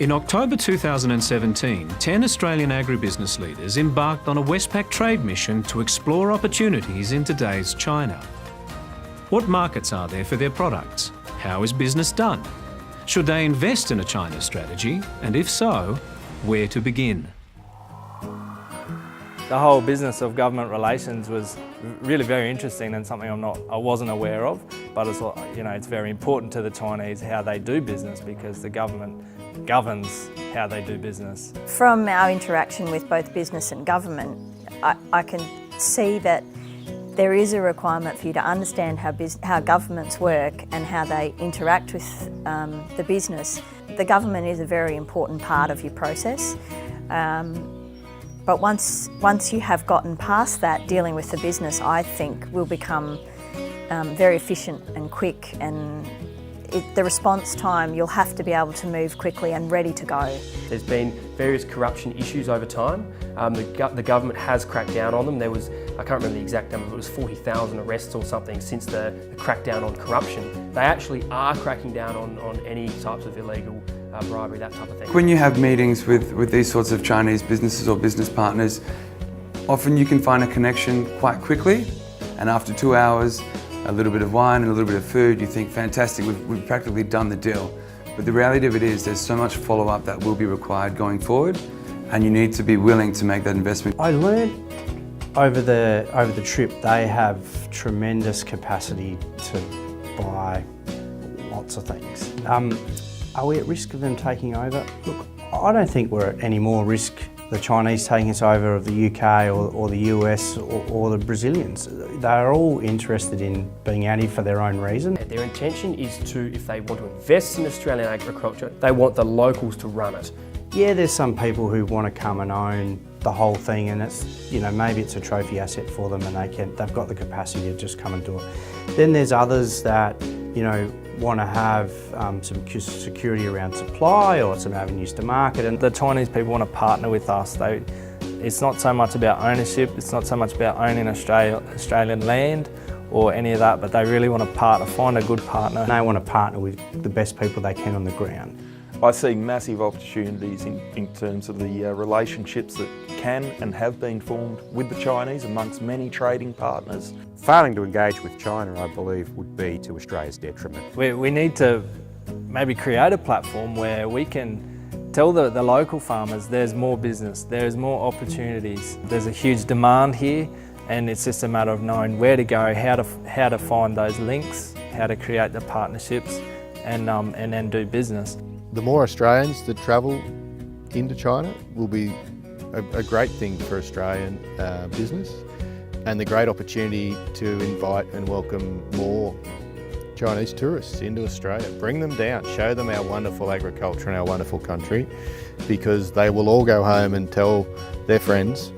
In October 2017, 10 Australian agribusiness leaders embarked on a Westpac trade mission to explore opportunities in today's China. What markets are there for their products? How is business done? Should they invest in a China strategy? And if so, where to begin? The whole business of government relations was really very interesting and something I wasn't aware of, but it's very important to the Chinese how they do business because the government governs how they do business. From our interaction with both business and government, I can see that there is a requirement for you to understand how governments work and how they interact with the business. The government is a very important part of your process. But once you have gotten past that, dealing with the business, I think will become very efficient and quick, and the response time, you'll have to be able to move quickly and ready to go. There's been various corruption issues over time. The government has cracked down on them. There was, I can't remember the exact number, but it was 40,000 arrests or something since the crackdown on corruption. They actually are cracking down on any types of illegal bribery, that type of thing. When you have meetings with these sorts of Chinese businesses or business partners, often you can find a connection quite quickly, and after 2 hours, a little bit of wine and a little bit of food, you think, fantastic, we've practically done the deal. But the reality of it is there's so much follow-up that will be required going forward, and you need to be willing to make that investment. I learned over the trip they have tremendous capacity to buy lots of things. Are we at risk of them taking over? Look, I don't think we're at any more risk, the Chinese taking us over, of the UK or the US or the Brazilians. They're all interested in being out here for their own reason. Their intention is to, if they want to invest in Australian agriculture, they want the locals to run it. Yeah, there's some people who want to come and own the whole thing, and it's, maybe it's a trophy asset for them and they've got the capacity to just come and do it. Then there's others that, want to have some security around supply or some avenues to market. And the Chinese people want to partner with us. It's not so much about ownership, it's not so much about owning Australian land or any of that, but they really want to partner, find a good partner. They want to partner with the best people they can on the ground. I see massive opportunities in terms of the relationships that can and have been formed with the Chinese amongst many trading partners. Failing to engage with China, I believe, would be to Australia's detriment. We need to maybe create a platform where we can tell the local farmers there's more business, there's more opportunities, there's a huge demand here, and it's just a matter of knowing where to go, how to find those links, how to create the partnerships, and then do business. The more Australians that travel into China will be a great thing for Australian business, and the great opportunity to invite and welcome more Chinese tourists into Australia. Bring them down, show them our wonderful agriculture and our wonderful country, because they will all go home and tell their friends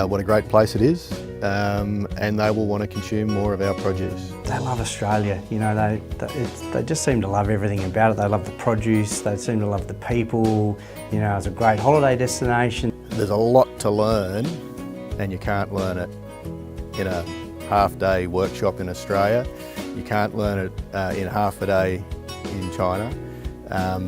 what a great place it is, and they will want to consume more of our produce. They love Australia, they just seem to love everything about it. They love the produce, they seem to love the people, it's a great holiday destination. There's a lot to learn, and you can't learn it in a half-day workshop in Australia. You can't learn it in half a day in China. A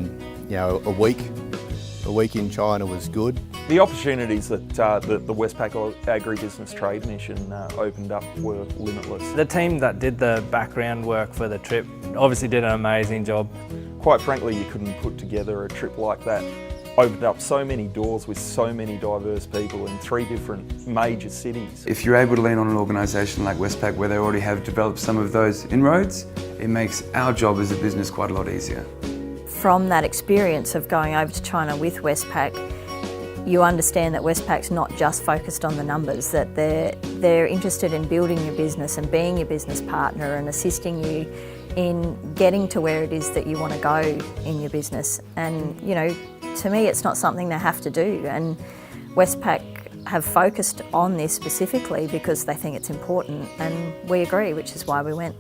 week in China was good. The opportunities that the Westpac Agribusiness Trade Mission opened up were limitless. The team that did the background work for the trip obviously did an amazing job. Quite frankly, you couldn't put together a trip like that. Opened up so many doors with so many diverse people in 3 different major cities. If you're able to lean on an organisation like Westpac where they already have developed some of those inroads, it makes our job as a business quite a lot easier. From that experience of going over to China with Westpac, you understand that Westpac's not just focused on the numbers, that they're interested in building your business and being your business partner and assisting you in getting to where it is that you want to go in your business. And, to me, it's not something they have to do. And Westpac have focused on this specifically because they think it's important, and we agree, which is why we went.